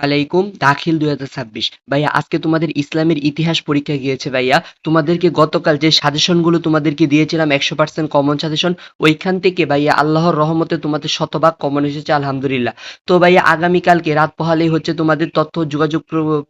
আলাইকুম দাখিল 2026 ভাইয়া আজকে তোমাদের ইসলামের ইতিহাস পরীক্ষা গিয়েছে ভাইয়া। তোমাদেরকে গতকাল যে সাজেশনগুলো তোমাদেরকে দিয়েছিলাম 100% কমন সাজেশন, ওইখান থেকে ভাইয়া আল্লাহর রহমতে তোমাদের শতভাগ কমন এসেছে আলহামদুলিল্লাহ। তো ভাইয়া আগামীকালকে রাত পোহালেই হচ্ছে তোমাদের তথ্য ও যোগাযোগ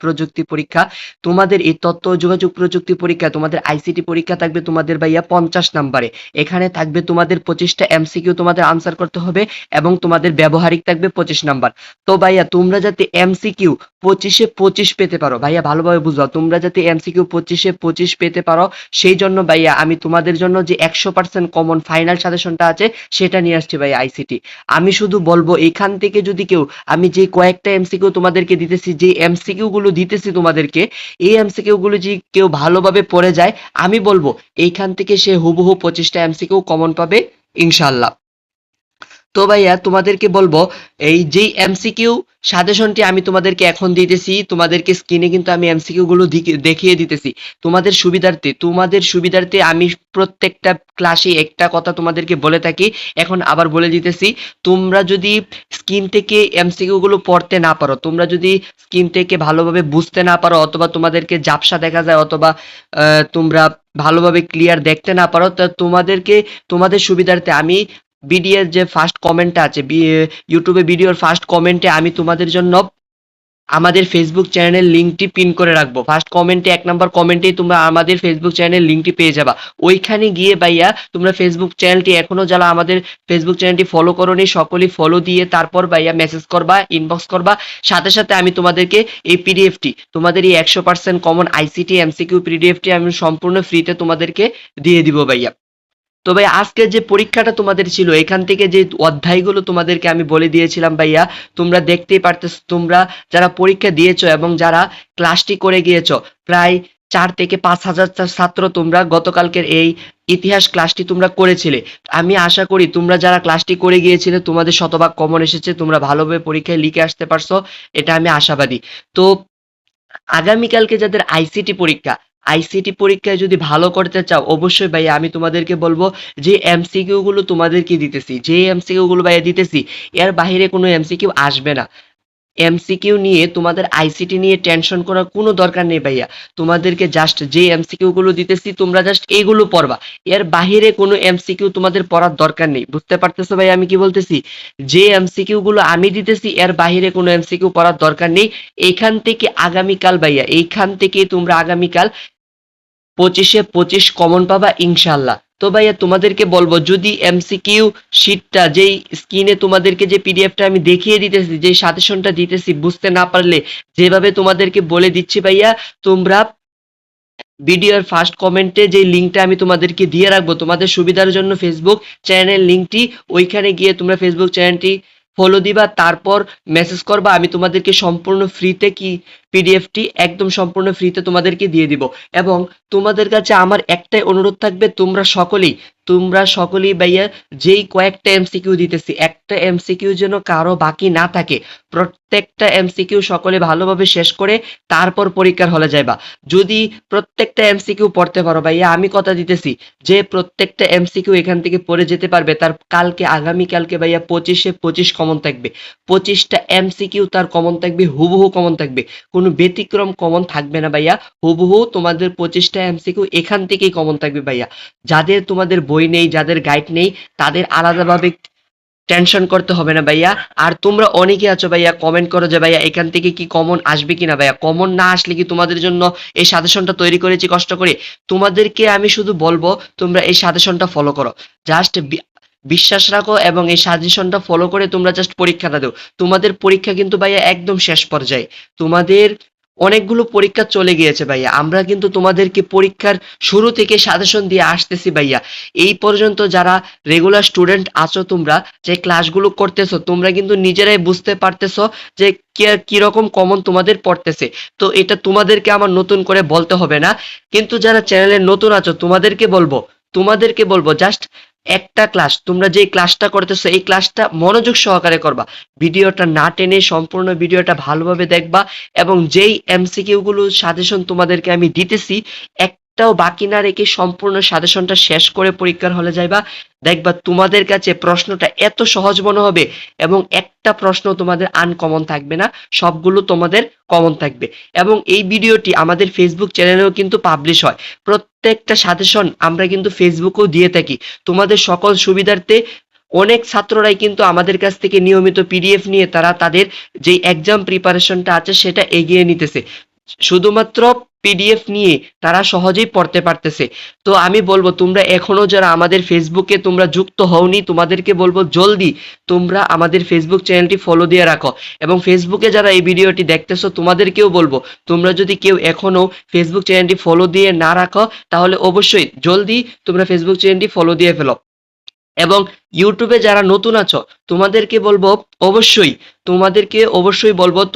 প্রযুক্তি পরীক্ষা। তোমাদের এই তথ্য ও যোগাযোগ প্রযুক্তি পরীক্ষা তোমাদের আইসিটি পরীক্ষা থাকবে তোমাদের ভাইয়া 50 নাম্বারে। এখানে থাকবে তোমাদের 25টা এমসিকিউ তোমাদের আনসার করতে হবে এবং তোমাদের ব্যবহারিক থাকবে 25 নাম্বার। তো ভাইয়া তোমরা যাতে এমসিকিউ 25-এ 25 পেতে পারো, ভাইয়া ভালোভাবে বুঝাও, তোমরা যাতে এমসিকিউ 25-এ 25 পেতে পারো সেই জন্য ভাইয়া আমি তোমাদের জন্য যে 100% কমন ফাইনাল সাজেশনটা আছে সেটা নিয়ে আসছি ভাইয়া আইসিটি। আমি শুধু বলবো এখান থেকে যদি কেউ, আমি যে কয়েকটা এমসিকিউ তোমাদেরকে দিতেছি, যে এমসিকিউ গুলো দিতেছি তোমাদেরকে, এই এমসিকিউ গুলো যদি কেউ ভালোভাবে পড়ে যায় আমি বলবো এইখান থেকে সে হুবহু 25টা এমসিকিউ কমন পাবে ইনশাল্লাহ। তো ভাইয়া তোমাদেরকে বলবো এই যেই এমসিকিউ সাজেশনটি আমি তোমাদেরকে এখন দিতেছি, তোমাদেরকে স্ক্রিনে কিন্তু আমি এমসিকিউ গুলো দেখিয়ে দিতেছি তোমাদের সুবিধার্থে আমি প্রত্যেকটা ক্লাসে একটা কথা তোমাদেরকে বলে থাকি, এখন আবার বলে দিতেছি। তোমরা যদি স্ক্রিন থেকে এমসিকিউ গুলো পড়তে না পারো, তোমরা যদি স্ক্রিন থেকে ভালোভাবে বুঝতে না পারো, অথবা তোমাদেরকে ঝাপসা দেখা যায়, অথবা তোমরা ভালোভাবে ক্লিয়ার দেখতে না পারো, তা তোমাদের সুবিধার্থে আমি ভিডিওর যে ফার্স্ট কমেন্টটা আছে, ইউটিউবে ভিডিওর ফার্স্ট কমেন্টে আমি তোমাদের জন্য আমাদের ফেসবুক চ্যানেলের লিঙ্কটি পিন করে রাখবো। ফার্স্ট কমেন্টে 1 নাম্বার কমেন্টেই তোমরা আমাদের ফেসবুক চ্যানেলের লিঙ্কটি পেয়ে যাবা। ওইখানে গিয়ে ভাইয়া তোমরা ফেসবুক চ্যানেলটি এখনো যারা আমাদের ফেসবুক চ্যানেলটি ফলো করোনি সকলেই ফলো দিয়ে তারপর ভাইয়া মেসেজ করবা, ইনবক্স করবা। সাথে সাথে আমি তোমাদেরকে এই পিডিএফটি, তোমাদের এই 100% কমন আইসিটি এমসিকিউ পিডিএফটি আমি সম্পূর্ণ ফ্রিতে তোমাদেরকে দিয়ে দিব ভাইয়া। তো ভাই আজকের যে পরীক্ষাটা তোমাদের ছিল, এখান থেকে যে অধ্যায়গুলো তোমাদেরকে আমি বলে দিয়েছিলাম ভাইয়া, তোমরা দেখতেই পারতেছো, তোমরা যারা পরীক্ষা দিয়েছো এবং যারা ক্লাসটি করে গিয়েছো, প্রায় 4 থেকে 5 হাজার ছাত্র তোমরা গতকালকের এই ইতিহাস ক্লাসটি তোমরা করেছিলে। আমি আশা করি তোমরা যারা ক্লাসটি করে গিয়েছিলে তোমাদের শতভাগ কমন এসেছে, তোমরা ভালোভাবে পরীক্ষায় লিখে আসতে পারছো, এটা আমি আশাবাদী। তো আগামীকালকে যাদের আইসিটি পরীক্ষায় যদি ভালো করতে চাও অবশ্যই ভাইয়া আমি তোমাদেরকে বলবো যে এমসিকিউ গুলো তোমাদেরকে দিতেছি, যে এমসিকিউ গুলো ভাইয়া দিতেছি, এর বাইরে কোনো এমসিকিউ আসবে না। এমসিকিউ নিয়ে তোমাদের আইসিটি নিয়ে টেনশন করার কোনো দরকার নেই ভাইয়া। তোমাদেরকে জাস্ট যে এমসিকিউ গুলো দিতেছি তোমরা জাস্ট এইগুলো পড়বা, এর বাহিরে কোনো এমসিকিউ তোমাদের পড়ার দরকার নেই। বুঝতে পারতেছো ভাই আমি কি বলতেছি? যে এমসিকিউ গুলো আমি দিতেছি এর বাহিরে কোনো এমসিকিউ পড়ার দরকার নেই। এইখান থেকে আগামীকাল ভাইয়া, এইখান থেকে তোমরা আগামীকাল 25-এ 25 কমন পাবা ইনশাল্লাহ। তো ভাইয়া তোমাদেরকে বলবো যদি এমসিকিউ শিটটা যেই স্ক্রিনে তোমাদেরকে যে পিডিএফটা আমি দেখিয়ে দিতেছি, যে সাজেশনটা দিতেছি, বুঝতে না পারলে যেভাবে তোমাদেরকে বলে দিচ্ছি ভাইয়া, তোমরা ভিডিওর ফার্স্ট কমেন্টে যে লিঙ্কটা আমি তোমাদেরকে দিয়ে রাখবো তোমাদের সুবিধার জন্য, ফেসবুক চ্যানেল লিঙ্কটি, ওইখানে গিয়ে তোমরা ফেসবুক চ্যানেলটি ফলো দিবা, তারপর মেসেজ করবা, আমি তোমাদেরকে সম্পূর্ণ ফ্রিতে কি পিডিএফটি একদম সম্পূর্ণ ফ্রিতে তোমাদেরকে দিয়ে দিব। এবং তোমাদের কাছে আমার একটাই অনুরোধ থাকবে, তোমরা সকলেই ভাইয়া যেই কয়েকটা এমসিকিউ দিতেছি, একটা এমসিকিউ যেন কারো বাকি না থাকে। প্রত্যেকটা এমসিকিউ সকলে ভালোভাবে শেষ করে তারপর পরীক্ষার হলে যাইবা। যদি প্রত্যেকটা এমসিকিউ পড়তে পারো ভাইয়া, আমি কথা দিতেছি যে প্রত্যেকটা এমসিকিউ এখান থেকে পড়ে যেতে পারবে, তার আগামীকালকে ভাইয়া 25-এ 25 কমন থাকবে। 25টা এমসিকিউ তার কমন থাকবে, হুবহু কমন থাকবে, কোনো ব্যতিক্রম কমন থাকবে না ভাইয়া। হুবহু তোমাদের 25টা এমসিকিউ এখান থেকেই কমন থাকবে ভাইয়া। যাদের তোমাদের বই নেই, যাদের গাইড নেই, তাদের আলাদাভাবে টেনশন করতে হবে না ভাইয়া। আর তোমরা অনেকে আছো ভাইয়া কমেন্ট করো যে ভাইয়া এখান থেকে কি কমন আসবে কিনা। ভাইয়া কমন না আসলে কি তোমাদের জন্য এই সাজেশনটা তৈরি করেছি কষ্ট করে, তোমাদেরকে আমি শুধু বলবো তোমরা এই সাজেশনটা ফলো করো, জাস্ট বিশ্বাস রাখো এবং এই সাজেশনটা ফলো করে তোমরা জাস্ট পরীক্ষাটা দাও। তোমাদের পরীক্ষা কিন্তু ভাইয়া একদম শেষ পর্যায়ে, তোমাদের অনেকগুলো পরীক্ষা চলে গিয়েছে ভাইয়া, আমরা কিন্তু তোমাদেরকে পরীক্ষার শুরু থেকে সাজেশন দিয়ে আসতেছি ভাইয়া। এই পর্যন্ত যারা রেগুলার স্টুডেন্ট আছো, তোমরা যে ক্লাসগুলো করতেছো, তোমরা কিন্তু নিজেরাই বুঝতে পারতেছো যে কিরকম কমন তোমাদের পড়তেছে। তো এটা তোমাদেরকে আমার নতুন করে বলতে হবে না। কিন্তু যারা চ্যানেলে নতুন আছো তোমাদেরকে বলবো জাস্ট একটা ক্লাস, তোমরা যে ক্লাসটা করতেছো এই ক্লাসটা মনোযোগ সহকারে করবা, ভিডিওটা না টেনে সম্পূর্ণ ভিডিওটা ভালোভাবে দেখবা। এবং যেই এমসিকিউ গুলো সাজেশন তোমাদেরকে আমি দিতেছি একটাও বাকি না রেখে সম্পূর্ণ সাজেশনটা শেষ করে পরীক্ষার হলে যাইবা, দেখবা তোমাদের কাছে প্রশ্নটা এত সহজ মনে হবে এবং একটা প্রশ্ন তোমাদের আনকমন থাকবে না, সবগুলো তোমাদের কমন থাকবে। এবং এই ভিডিওটি আমাদের ফেসবুক চ্যানেলেও কিন্তু পাবলিশ হয়। প্রত্যেকটা সাজেশন আমরা কিন্তু ফেসবুকেও দিয়ে থাকি তোমাদের সকল সুবিধার্থে। অনেক ছাত্ররাই কিন্তু আমাদের কাছ থেকে নিয়মিত পিডিএফ নিয়ে তারা তাদের যে এক্সাম প্রিপারেশনটা আছে সেটা এগিয়ে নিতেছে, শুধুমাত্র পিডিএফ নিয়ে তারা সহজেই পড়তে পারতেছে। তো আমি বলবো তোমরা এখনো যারা আমাদের ফেসবুকে তোমরা যুক্ত হওনি, তোমাদেরকে বলবো জলদি তোমরা আমাদের ফেসবুক চ্যানেলটি ফলো দিয়ে রাখো। এবং ফেসবুকে যারা এই ভিডিওটি দেখতেছো তোমাদেরকেও বলবো, তোমরা যদি কেউ এখনো ফেসবুক চ্যানেলটি ফলো দিয়ে না রাখো তাহলে অবশ্যই জলদি তোমরা ফেসবুক চ্যানেলটি ফলো দিয়ে ফেলো। এবং ইউটিউবে যারা নতুন আছো তোমাদেরকে বলবো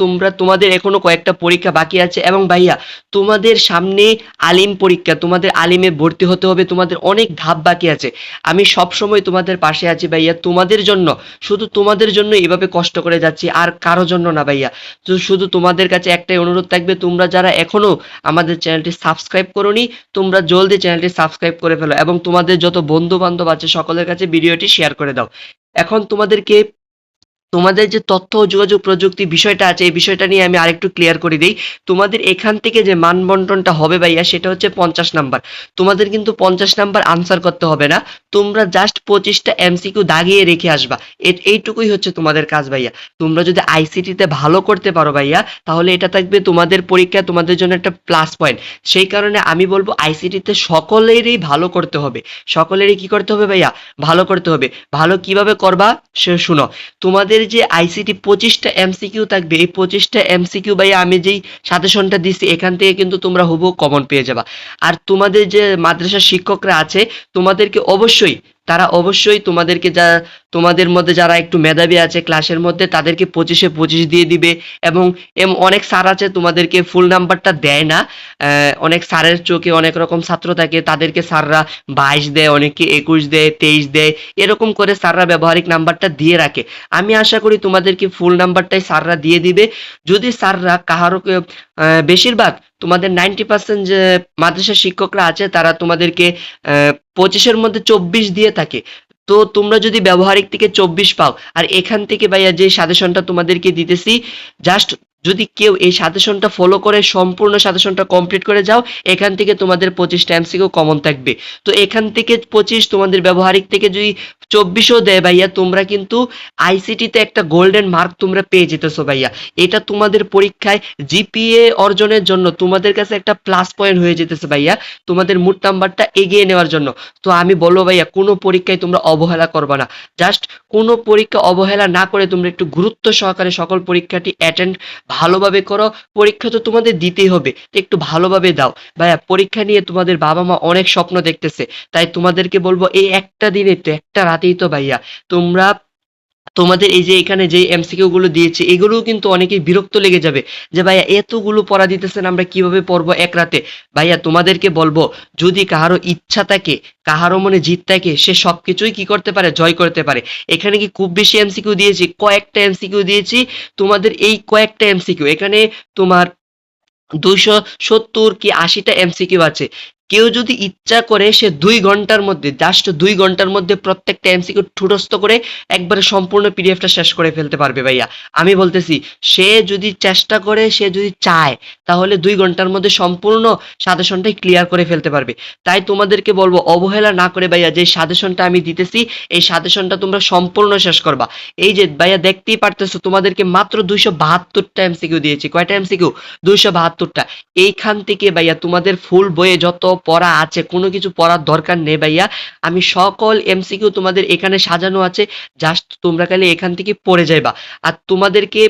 তোমরা তোমাদের এখনো কয়েকটা পরীক্ষা বাকি আছে। এবং ভাইয়া তোমাদের সামনে আলিম পরীক্ষা, তোমাদের আলিমে ভর্তি হতে হবে, তোমাদের অনেক ধাপ বাকি আছে। আমি সব সময় তোমাদের পাশে আছি ভাইয়া, তোমাদের জন্য, শুধু তোমাদের জন্য এভাবে কষ্ট করে যাচ্ছি, আর কারো জন্য না ভাইয়া। তো শুধু তোমাদের কাছে একটাই অনুরোধ থাকবে, তোমরা যারা এখনো আমাদের চ্যানেলটি সাবস্ক্রাইব করোনি তোমরা জলদি চ্যানেলটি সাবস্ক্রাইব করে ফেলো এবং তোমাদের যত বন্ধু বান্ধব আছে সকলের কাছে ভিডিওটি শেয়ার করে দাও। এখন তোমাদের যে তথ্য ও যোগাযোগ প্রযুক্তি বিষয়টা আছে এই বিষয়টা নিয়ে আমি আরেকটু ক্লিয়ার করে দিই। তোমাদের এখান থেকে যে মান বন্টনটা হবে ভাইয়া সেটা হচ্ছে 50 নাম্বার। তোমাদের কিন্তু 50 নাম্বার আনসার করতে হবে না, তোমরা জাস্ট 25টা এমসিকিউ দাগিয়ে রেখে আসবা। এইটুকুই হচ্ছে তোমাদের কাজ ভাইয়া। তোমরা যদি আইসিটিতে ভালো করতে পারো ভাইয়া তাহলে এটা থাকবে তোমাদের পরীক্ষা তোমাদের জন্য একটা প্লাস পয়েন্ট। সেই কারণে আমি বলবো আইসিটিতে সকলেরই ভালো করতে হবে, সকলেরই কি করতে হবে ভাইয়া, ভালো করতে হবে। ভালো কিভাবে করবা সে শুনো। তোমাদের যে আইসিটি 25টা এমসিকিউ থাকবে, এই 25টা এমসিকিউ ভাই আমি যেই সাজেশনটা দিচ্ছি এখান থেকে কিন্তু তোমরা হুবহু কমন পেয়ে যাবা। আর তোমাদের যে মাদ্রাসা শিক্ষকরা আছে তোমাদেরকে অবশ্যই, তারা অবশ্যই তোমাদেরকে তোমাদের মধ্যে যারা একটু মেধাবী আছে ক্লাসের মধ্যে তাদেরকে 25-এ 25 দিয়ে দিবে। এবং অনেক স্যার আছে তোমাদেরকে ফুল নাম্বারটা দেয় না, অনেক স্যারের চোখে অনেক রকম ছাত্র থাকে, তাদেরকে স্যাররা 22 দেয়, অনেকে 21 দেয়, 23 দেয়, এরকম করে স্যাররা ব্যবহারিক নাম্বারটা দিয়ে রাখে। আমি আশা করি তোমাদেরকে ফুল নাম্বারটাই স্যাররা দিয়ে দিবে। যদি স্যাররা কাহারও বেশিরভাগ তোমাদের 90% যে মাদ্রাসা শিক্ষকরা আছে তারা তোমাদেরকে 25-এর মধ্যে 24 দিয়ে থাকে। তো তোমরা যদি ব্যবহারিক থেকে 24 পাও আর এখান থেকে ভাইয়া যে সাজেশনটা তোমাদেরকে দিতেছি, জাস্ট যদি কেউ এই সাজেশনটা ফলো করে সম্পূর্ণ সাজেশনটা কমপ্লিট করে যাও এখান থেকে তোমাদের 25টা এমসিকিউ কমন থাকবে। তো এখান থেকে 25 তোমাদের ব্যবহারিক থেকে যদি 24ও দেয় ভাইয়া তোমরা কিন্তু আইসিটিতে একটা গোল্ডেন মার্ক তোমরা পেয়ে যেতেছো ভাইয়া। এটা তোমাদের পরীক্ষায় জিপিএ অর্জনের জন্য তোমাদের কাছে একটা প্লাস পয়েন্ট হয়ে যেতেছে ভাইয়া, তোমাদের মোট নাম্বারটা এগিয়ে নেওয়ার জন্য। তো আমি বলবো ভাইয়া কোনো পরীক্ষায় তোমরা অবহেলা করবা না, জাস্ট কোনো পরীক্ষা অবহেলা না করে তোমরা একটু গুরুত্ব সহকারে সকল পরীক্ষাটি অ্যাটেন্ড ভালোভাবে করো। পরীক্ষা তো তোমাদের দিতেই হবে, তো একটু ভালোভাবে দাও ভাইয়া। পরীক্ষা নিয়ে তোমাদের বাবা মা অনেক স্বপ্ন দেখতেছে, তাই তোমাদেরকে বলবো এই একটা দিনে তো একটা রাতেই তো ভাইয়া তোমরা তোমাদের এই যে এখানে যে এমসিকিউ গুলো দিয়েছে এগুলোও কিন্তু অনেকেই বিরক্ত লেগে যাবে যে ভাইয়া এতগুলো পড়া দিতেছেন আমরা কিভাবে পড়বো এক রাতে। ভাইয়া তোমাদেরকে বলবো যদি কাহারো ইচ্ছা থাকে, কাহারো মনে জিত থাকে, সে সবকিছুই কি করতে পারে, জয় করতে পারে। এখানে কি খুব বেশি এমসিকিউ দিয়েছি, কয়েকটা এমসিকিউ দিয়েছি। তোমাদের এই কয়েকটা এমসিকিউ এখানে তোমার 270 কি 80টা এমসিকিউ আছে। কেউ যদি ইচ্ছা করে সে 2 ঘন্টার মধ্যে, জাস্ট 2 ঘন্টার মধ্যে প্রত্যেকটা এমসিকিউ ঠুটস্থ করে একবারে সম্পূর্ণ পিডিএফটা শেষ করে ফেলতে পারবে ভাইয়া। আমি বলতেছি সে যদি চেষ্টা করে, সে যদি চায় তাহলে 2 ঘন্টার মধ্যে সম্পূর্ণ সাজেশনটাই ক্লিয়ার করে ফেলতে পারবে। তাই তোমাদেরকে বলবো অবহেলা না করে ভাইয়া যে সাজেশনটা আমি দিতেছি এই সাজেশনটা তোমরা সম্পূর্ণ শেষ করবা। এই যে ভাইয়া দেখতেই পারতেছো তোমাদেরকে মাত্র 272টা এমসিকিউ দিয়েছি। কয়টা এমসিকিউ? 272টা। এইখান থেকে ভাইয়া তোমাদের ফুল বইয়ে যত পড়া আছে কোনো কিছু পড়ার দরকার নেই ভাইয়া। আমি সকল এমসিকিউ তোমাদের এখানে সাজানো আছে, জাস্ট তোমরা খালি এখান থেকে পড়ে যাইবা। আর তোমাদেরকে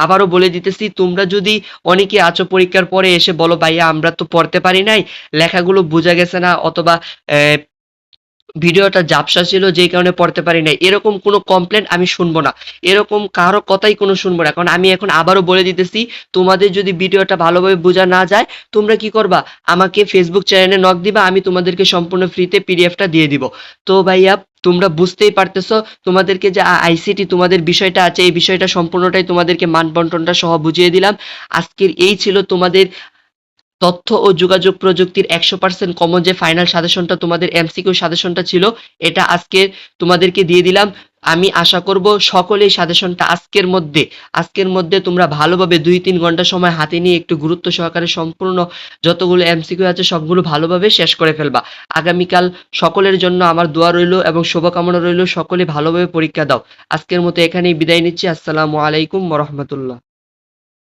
আবারও বলে দিতেছি, তোমরা যদি অনেকে আছো পরীক্ষার পরে এসে বলো ভাইয়া আমরা তো পড়তে পারি নাই, লেখাগুলো বোঝা গেছে না, অথবা ভিডিওটা ঝাপসা ছিল যেই কারণে পড়তে পারি নাই, এরকম কোনো কমপ্লেন আমি শুনবো না, এরকম কারো কথাই কোনো শুনবো না। কারণ আমি এখন আবারও বলে দিতেছি, তোমাদের যদি ভিডিওটা ভালোভাবে বোঝা না যায় তোমরা কি করবা, আমাকে ফেসবুক চ্যানেলে নক দিবা, আমি তোমাদেরকে সম্পূর্ণ ফ্রিতে পিডিএফটা দিয়ে দিব। তো ভাইয়া তোমরা বুঝতেই পারতেছো তোমাদেরকে যে আইসিটি তোমাদের বিষয়টা আছে এই বিষয়টা সম্পূর্ণটাই তোমাদেরকে মান বন্টনটা সহ বুঝিয়ে দিলাম। আজকের এই ছিল তোমাদের তথ্য ও যোগাযোগ প্রযুক্তির 100% কমন যে ফাইনাল সাজেশনটা তোমাদের এমসিকিউ সাজেশনটা ছিল, এটা আজকে তোমাদেরকে দিয়ে দিলাম। আমি আশা করব সকলেই সাজেশনটা আজকের মধ্যে তোমরা ভালোভাবে 2-3 ঘন্টা সময় হাতে নিয়ে একটু গুরুত্ব সহকারে সম্পূর্ণ যতগুলো এমসিকিউ আছে সবগুলো ভালোভাবে শেষ করে ফেলবা। আগামীকাল সকলের জন্য আমার দোয়া রইল এবং শুভকামনা রইল, সকলে ভালোভাবে পরীক্ষা দাও। আজকের মতো এখানেই বিদায় নিচ্ছি। আসসালামু আলাইকুম ওয়া রাহমাতুল্লাহ।